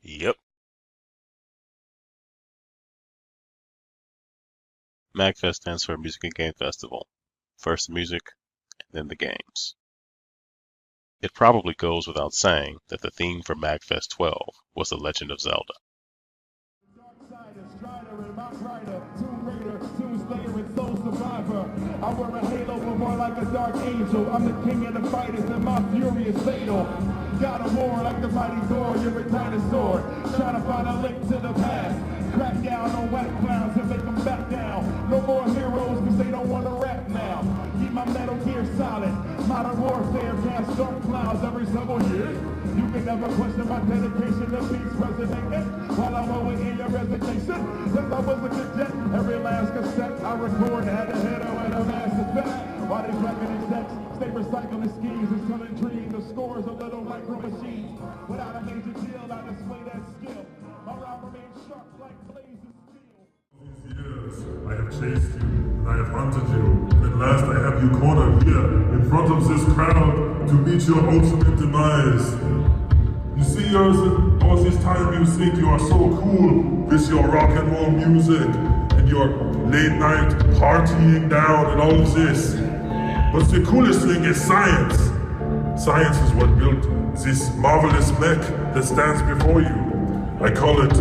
Yep. MAGfest stands for Music and Game Festival. First the music, and then the games. It probably goes without saying that the theme for MAGfest 12 was The Legend of Zelda. I wear a halo, but more like a dark angel. I'm the king of the fighters, and my fury is fatal. Got a war like the mighty Thor, you're a dinosaur. Trying to find a link to the past. Crack down on whack clowns and make them back down. No more heroes, cause they don't want to rap now. Keep my Metal Gear solid. Modern warfare cast dark clouds every several years. You can never question my dedication to peace resonating while I'm awaiting your resignation. Since I was a cadet, every last cassette I record had a header and a mass effect. While these record execs stay recycling schemes and selling dreams, the scores of little micro machines. Without a major deal, I display that skill. My rhyme remains sharp like blazing steel. These years, I have chased you, and I have hunted you, and at last I have you cornered here, in front of this crowd, to meet your ultimate demise. You see, all this time you think you are so cool with your rock and roll music, and your late night partying down and all of this. But the coolest thing is science. Science is what built this marvelous mech that stands before you. I call it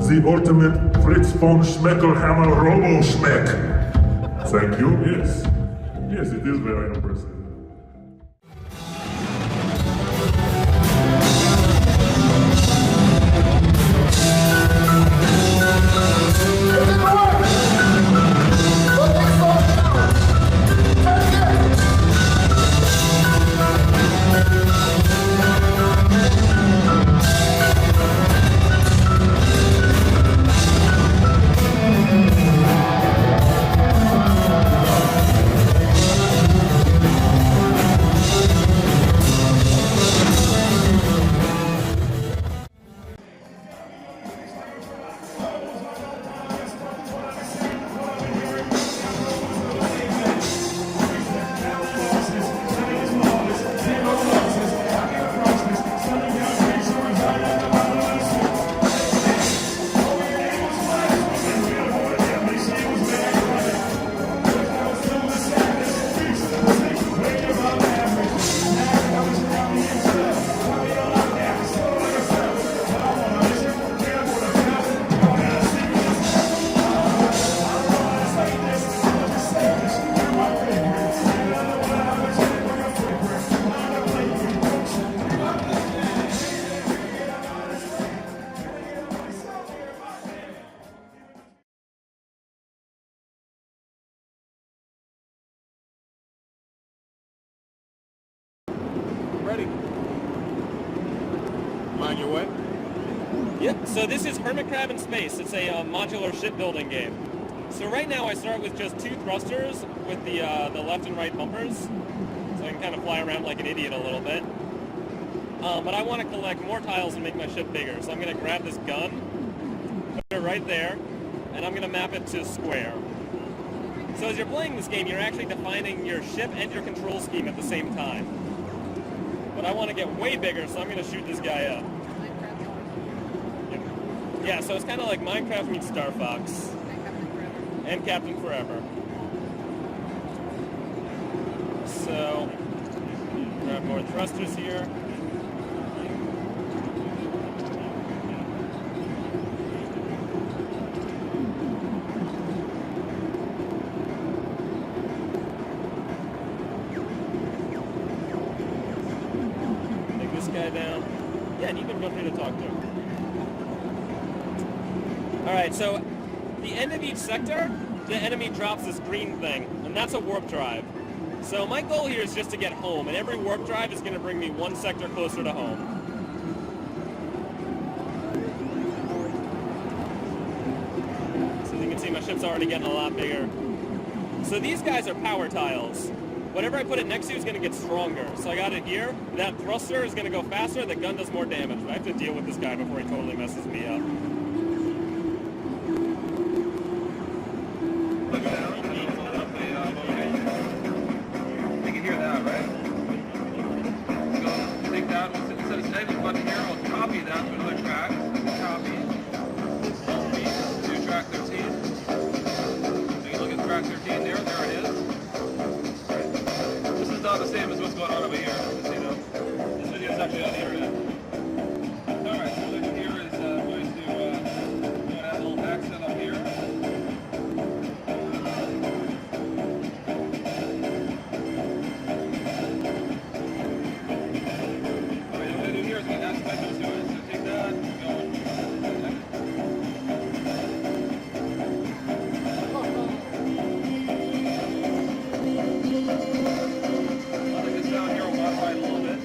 the ultimate Fritz von Schmeckelhammer Robo-Schmeck. Thank you, yes. Yes, it is very impressive. Ready. On your way? Yep, so this is Hermit Crab in Space. It's a modular shipbuilding game. So right now I start with just 2 thrusters with the left and right bumpers. So I can kind of fly around like an idiot a little bit. But I want to collect more tiles and make my ship bigger. So I'm going to grab this gun, put it right there, and I'm going to map it to square. So as you're playing this game, you're actually defining your ship and your control scheme at the same time. But I want to get way bigger, so I'm going to shoot this guy up. Yeah, so it's kind of like Minecraft meets Star Fox. And Captain Forever. So, grab more thrusters here. Take this guy down. Yeah, and you can jump here to talk to him. Alright, so the end of each sector, the enemy drops this green thing, and that's a warp drive. So my goal here is just to get home, and every warp drive is going to bring me 1 sector closer to home. So as you can see, my ship's already getting a lot bigger. So these guys are power tiles. Whatever I put it next to is going to get stronger. So I got it here. That thruster is going to go faster, the gun does more damage. But I have to deal with this guy before he totally messes me up. Take that, instead of saving a bunch of here, I'll copy that to another track. going on over here? You know, this video is actually on the internet. Alright, so what we're here is going to add a little accent up here. Alright, what we're going to do here is going to add some extras to it. So take that, go. I think this down here will modify it a little bit.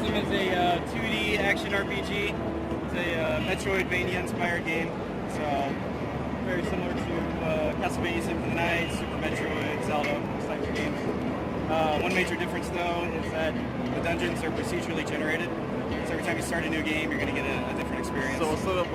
This is a 2D action RPG. It's a Metroidvania-inspired game. It's very similar to Castlevania Symphony of the Night, Super Metroid, Zelda, those types of games. One major difference, though, is that the dungeons are procedurally generated. So every time you start a new game, you're going to get a different experience. So it's sort of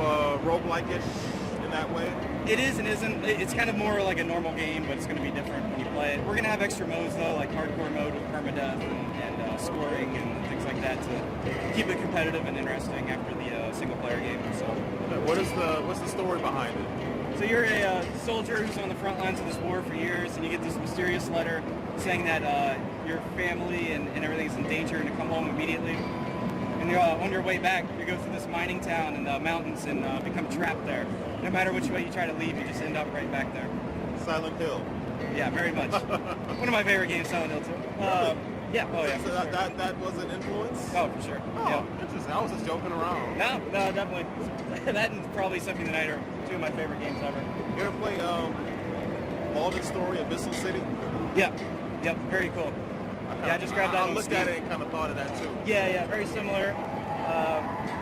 roguelike-ish in that way? It is and isn't. It's kind of more like a normal game, but it's going to be different when you play it. We're going to have extra modes, though, like hardcore mode with permadeath and scoring and things like that to keep it competitive and interesting after the single-player game. So, What's the story behind it? So you're a soldier who's on the front lines of this war for years, and you get this mysterious letter saying that your family and everything is in danger and to come home immediately. And you're on your way back, you go through this mining town in the mountains and become trapped there. No matter which way you try to leave, you just end up right back there. Silent Hill. Yeah, very much. One of my favorite games, Silent Hill 2. Yeah, oh yeah. So For sure. that was an influence? Oh, for sure. Oh, Yeah. interesting. I was just joking around. No, definitely. That and probably Symphony of the Night are two of my favorite games ever. You ever play Alden's Story, Abyssal City? Yeah, yep, very cool. Yeah, I just grabbed that I on looked Steam. at it and kind of thought of that too. Yeah, very similar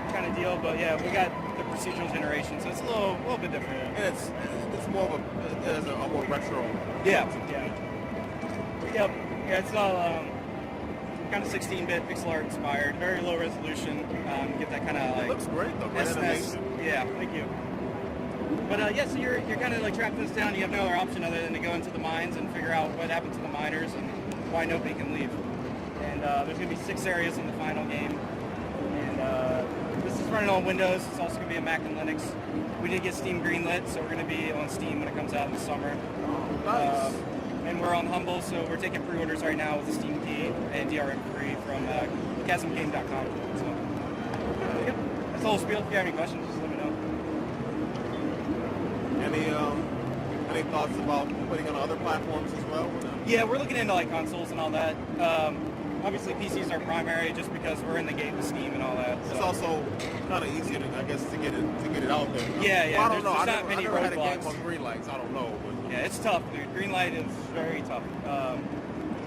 kind of deal, but yeah, we got the procedural generation, so it's a little bit different. And it's more of a more retro. Yeah. Yep. Yeah, it's all kind of 16-bit pixel art inspired, very low resolution. Get that kind of like. It looks great though. Great SNES. animation. Yeah, thank you. But yeah, so you're kind of like trapped in this town. You have no other option other than to go into the mines and figure out what happened to the miners and why nobody can leave. And there's going to be 6 areas in the final game. And this is running on Windows. It's also going to be a Mac and Linux. We did get Steam greenlit, so we're going to be on Steam when it comes out in the summer. Nice. And we're on Humble, so we're taking pre-orders right now with the Steam key and DRM free from chasmgame.com. So, yep. That's the whole spiel. If you have any questions, just let me know. Any thoughts about putting on other platforms as well? Yeah, we're looking into like consoles and all that. Obviously, PCs are primary just because we're in the game with Steam and all that. So. It's also kind of easier, I guess, to get it out there. Yeah. Well, I don't know. There's I not many never had a game roadblocks. on green lights. I don't know. But Yeah, it's tough, dude. Greenlight is very tough.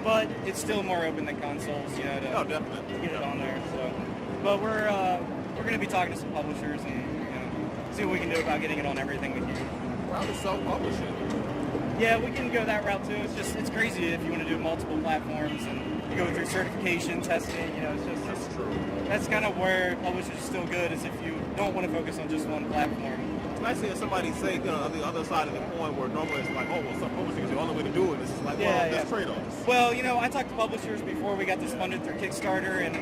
But it's still more open than consoles, you know, to definitely. get it on there. So, but we're going to be talking to some publishers and see what we can do about getting it on everything we can. Probably self-publishing. Yeah, we can go that route too. It's crazy if you want to do multiple platforms and you go through certification testing. You know, it's just That's true. that's kind of where publishers are still good, is if you don't want to focus on just one platform. It's nice to hear somebody say, on the other side of the coin, where normally it's like, oh, well, self-publishing is the only way to do it. It's like, there's trade-offs. Well, I talked to publishers before we got this funded through Kickstarter, and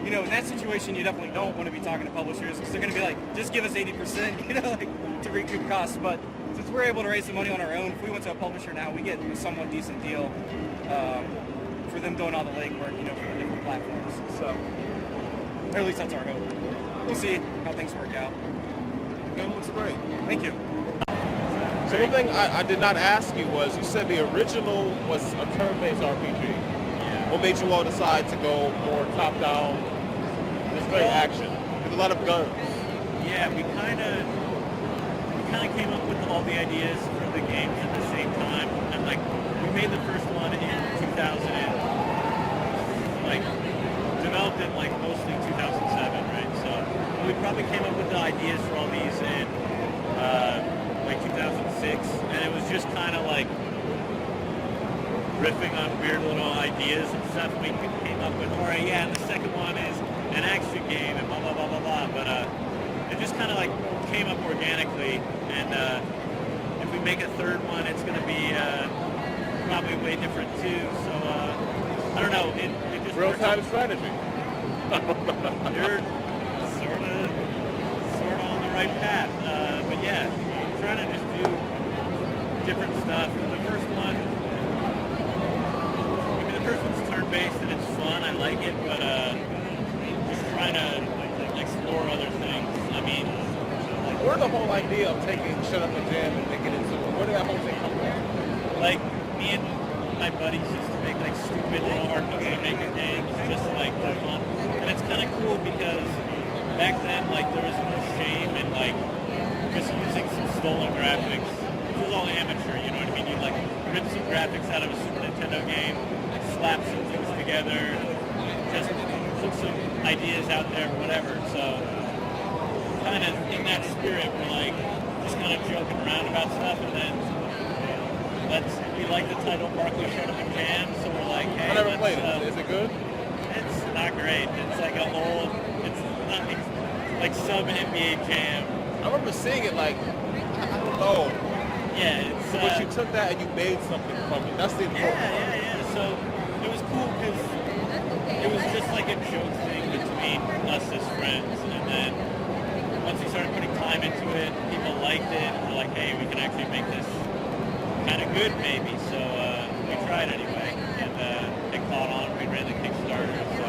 in that situation, you definitely don't want to be talking to publishers because they're going to be like, just give us 80%, to recoup costs. But since we're able to raise the money on our own, if we went to a publisher now, we get a somewhat decent deal for them doing all the legwork, for the different platforms. So, or at least that's our hope. We'll see how things work out. It looks great. Thank you. So one thing I did not ask you was, you said the original was a turn-based RPG. Yeah. What made you all decide to go more top-down, display action? There's a lot of guns. Yeah, we kind of kind of came up with all the ideas for the games at the same time, and like we made the first one in 2000, and like developed it like mostly 2007, right? So we probably came up with the ideas for all these in like 2006, and it was just kind of like riffing on weird little ideas and stuff. We came up with, all right, yeah, and the second one is an action game and blah blah blah blah blah. But it just kind of like came up organically, and if we make a third one, it's going to be probably way different too. So I don't know. It just Real-time strategy. You're sort of on the right path. But yeah, trying to just do different stuff. The first one, the first one's turn-based and it's fun. I like it, but just trying to explore other things. I mean, Where the whole idea of taking Shut Up and Jam and making it into it? Where did that whole thing come from? like me and my buddies used to make like stupid little arcade maker games just like for fun, and it's kind of cool because back then like there was no shame in like just using some stolen graphics. It was all amateur, you know what I mean? You like rip some graphics out of a Super Nintendo game, slap some things together, just put some ideas out there, whatever. So kind of in that spirit, we're like just kind of joking around about stuff, and then we like the title Barkley Shut Up and Jam, so we're like, hey, I never played it. Is it good? It's not great. It's like a old, it's not like sub NBA Jam. I remember seeing it like, I don't know. Yeah, it's. But you took that and you made something from it. That's the important part. Yeah. So it was cool because it was just like a joke thing between us as friends, and then once we started putting time into it, people liked it, and we're like, hey, we can actually make this kind of good maybe. So we tried anyway, and it caught on. We ran the Kickstarter, so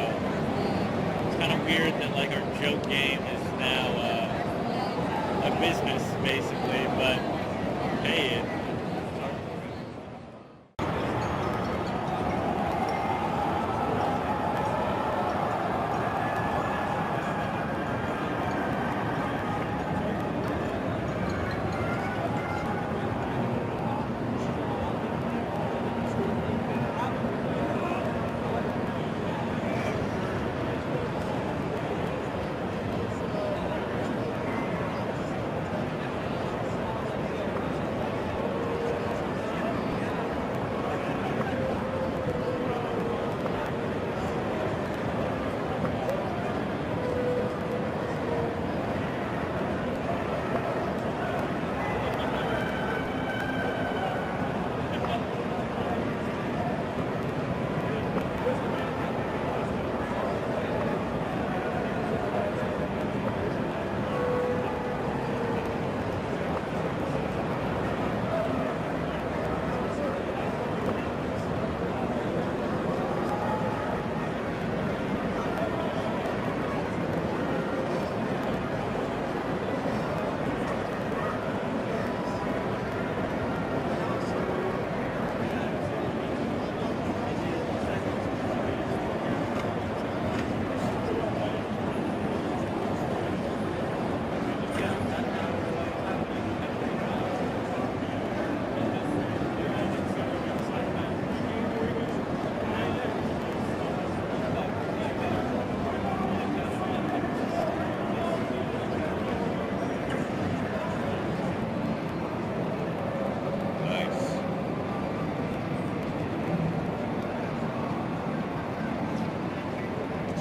it's kind of weird that like our joke game is now a business basically, but hey.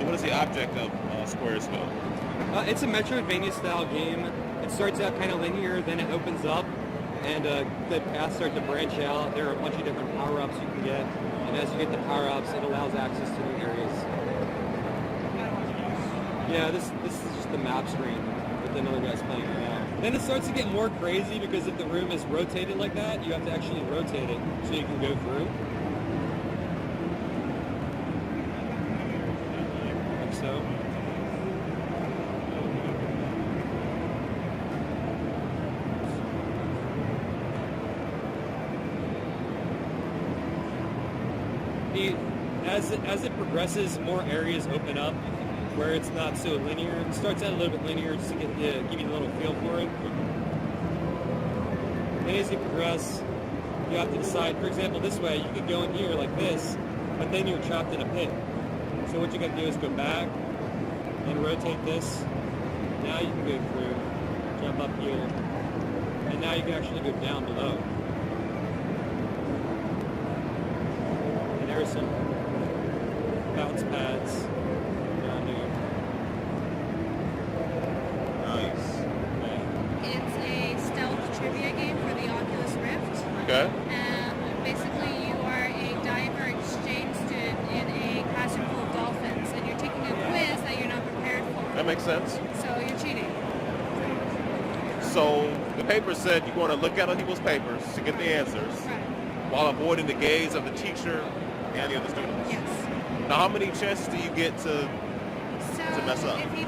What is the object of Squaresville? It's a Metroidvania style game. It starts out kind of linear, then it opens up, and the paths start to branch out. There are a bunch of different power-ups you can get, and as you get the power-ups, it allows access to new areas. Yeah, this is just the map screen with another guy's playing it now. Then it starts to get more crazy because if the room is rotated like that, you have to actually rotate it so you can go through. Like so. As it progresses, more areas open up where it's not so linear. It starts out a little bit linear just to give you a little feel for it. And as you progress, you have to decide, for example, this way, you could go in here like this, but then you're trapped in a pit. So what you got to do is go back and rotate this. Now you can go through, jump up here, and now you can actually go down below. And there's some bounce pads down here. Nice. It's a stealth trivia game for the Oculus Rift. Okay. Basically, you are a diver exchange student in a classroom full of dolphins, and you're taking a quiz that you're not prepared for. That makes sense. So you're cheating. So the paper said you want to look at other people's papers to get the answers while avoiding the gaze of the teacher and the other students. Yes. Now, how many chances do you get to mess up? If he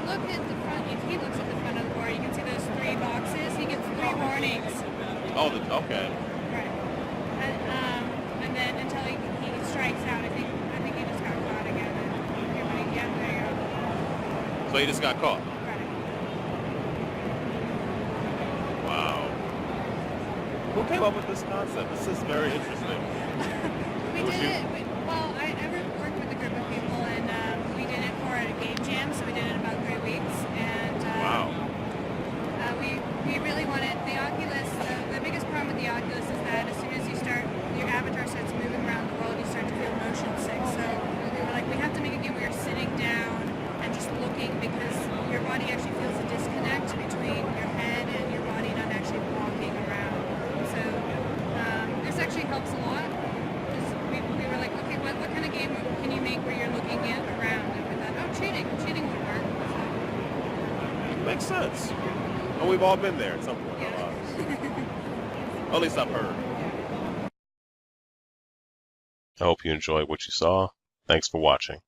looks at the front of the board, you can see those 3 boxes. He gets 3 warnings. Oh, okay. Right. And then until he strikes out, I think he just got caught again. Yeah, there you go. So he just got caught. Right. Wow. Who came up with this concept? This is very interesting. We did it. I worked with a group of people, and we did it for a game jam. So we did it in about 3 weeks, and Wow. we really wanted the Oculus. The biggest problem with the Oculus is that as soon as your avatar starts moving around the world, you start to feel motion sick. So we were like, we have to make a game where you're sitting down and just looking, because your body actually feels a disconnect between your head and your body not actually walking around. So this actually helps a lot. We were like, okay, what kind of game can you make where you're looking around? And we thought, oh, cheating would work. Makes sense. And we've all been there at some point in our lives. At least I've heard. I hope you enjoyed what you saw. Thanks for watching.